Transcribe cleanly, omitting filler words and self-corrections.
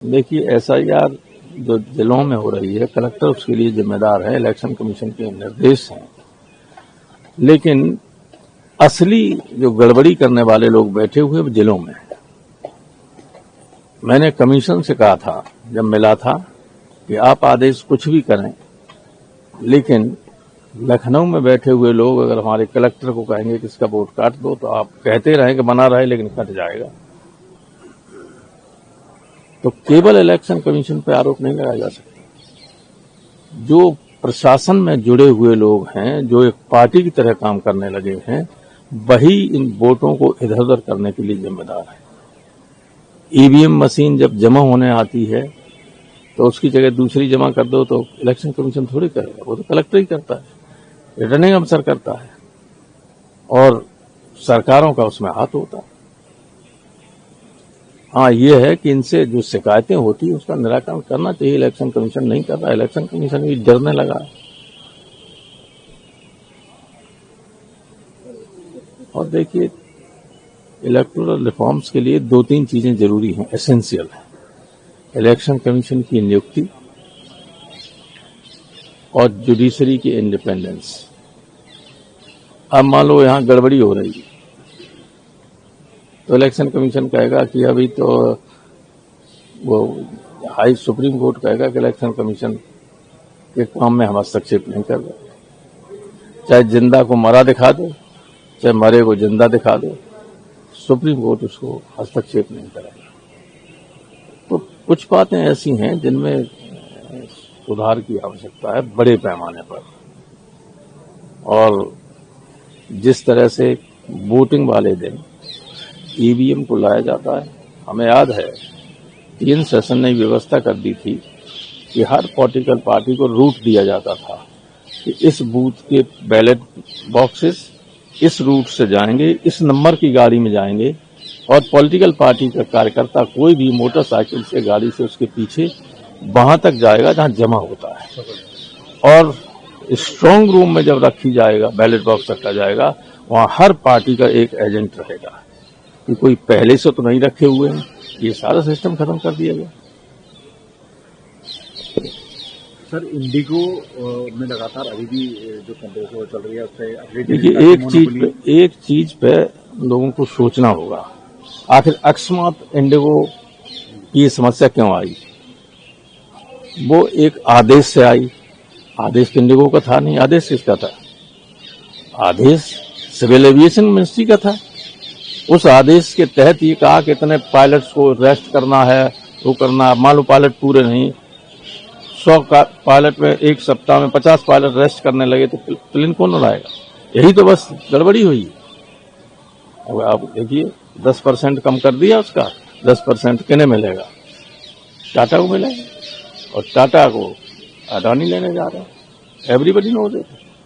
देखिए, एसआईआर जो जिलों में हो रही है, कलेक्टर उसके लिए जिम्मेदार है, इलेक्शन कमीशन के निर्देश हैं। लेकिन असली जो गड़बड़ी करने वाले लोग बैठे हुए जिलों में। मैंने कमीशन से कहा था जब मिला था कि आप आदेश कुछ भी करें, लेकिन लखनऊ में बैठे हुए लोग अगर हमारे कलेक्टर को कहेंगे कि इसका वोट काट दो, तो आप कहते रहें कि बना रहे लेकिन कट जाएगा। तो केवल इलेक्शन कमीशन पर आरोप नहीं लगाया जा सकता। जो प्रशासन में जुड़े हुए लोग हैं, जो एक पार्टी की तरह काम करने लगे हैं, वही इन वोटों को इधर उधर करने के लिए जिम्मेदार है। ईवीएम मशीन जब जमा होने आती है तो उसकी जगह दूसरी जमा कर दो, तो इलेक्शन कमीशन थोड़ी करेगा, वो तो कलेक्टर ही करता है, रिटर्निंग अफसर करता है, और सरकारों का उसमें हाथ होता है। हाँ, ये है कि इनसे जो शिकायतें होती है उसका निराकरण करना चाहिए। इलेक्शन कमीशन नहीं कर रहा, इलेक्शन कमीशन भी डरने लगा है। और देखिए, इलेक्टोरल रिफॉर्म्स के लिए 2-3 चीजें जरूरी हैं, एसेंशियल है। इलेक्शन कमीशन की नियुक्ति और जुडिशरी की इंडिपेंडेंस। अब मान लो यहां गड़बड़ी हो रही है, तो इलेक्शन कमीशन कहेगा कि अभी तो वो हाई सुप्रीम कोर्ट कहेगा कि इलेक्शन कमीशन के काम में हम हस्तक्षेप नहीं कर रहे। चाहे जिंदा को मरा दिखा दो, चाहे मरे को जिंदा दिखा दो, सुप्रीम कोर्ट उसको हस्तक्षेप नहीं करेगा। तो कुछ बातें ऐसी हैं जिनमें सुधार की आवश्यकता है बड़े पैमाने पर। और जिस तरह से वोटिंग वाले दिन ईवीएम को लाया जाता है, हमें याद है 3 सेशन ने व्यवस्था कर दी थी कि हर पॉलिटिकल पार्टी को रूट दिया जाता था कि इस बूथ के बैलेट बॉक्सेस इस रूट से जाएंगे, इस नंबर की गाड़ी में जाएंगे, और पॉलिटिकल पार्टी का कार्यकर्ता कोई भी मोटरसाइकिल से गाड़ी से उसके पीछे वहां तक जाएगा जहां जमा होता है। और स्ट्रांग रूम में जब रखी जाएगा, बैलेट बॉक्स रखा जाएगा, वहां हर पार्टी का एक एजेंट रहेगा कि कोई पहले से तो नहीं रखे हुए हैं। ये सारा सिस्टम खत्म कर दिया गया। सर, इंडिगो में लगातार अभी भी जो कंट्रोवर्सी चल रही है उससे देखिए, एक चीज पे लोगों को सोचना होगा, आखिर अकस्मात इंडिगो की समस्या क्यों आई? वो एक आदेश से आई। आदेश तो इंडिगो का था नहीं, आदेश किसका था? आदेश सिविल एविएशन मिनिस्ट्री का था। उस आदेश के तहत ये कहा कि इतने पायलट्स को रेस्ट करना है, वो करना है। मान लो पायलट पूरे नहीं, 100 पायलट में एक सप्ताह में 50 पायलट रेस्ट करने लगे, तो प्लेन कौन उड़ाएगा? यही तो बस गड़बड़ी हुई। अब आप देखिए, 10% कम कर दिया उसका, 10% किन्हें मिलेगा? टाटा को मिलेगा, और टाटा को अडानी लेने जा रहा है। Everybody knows it.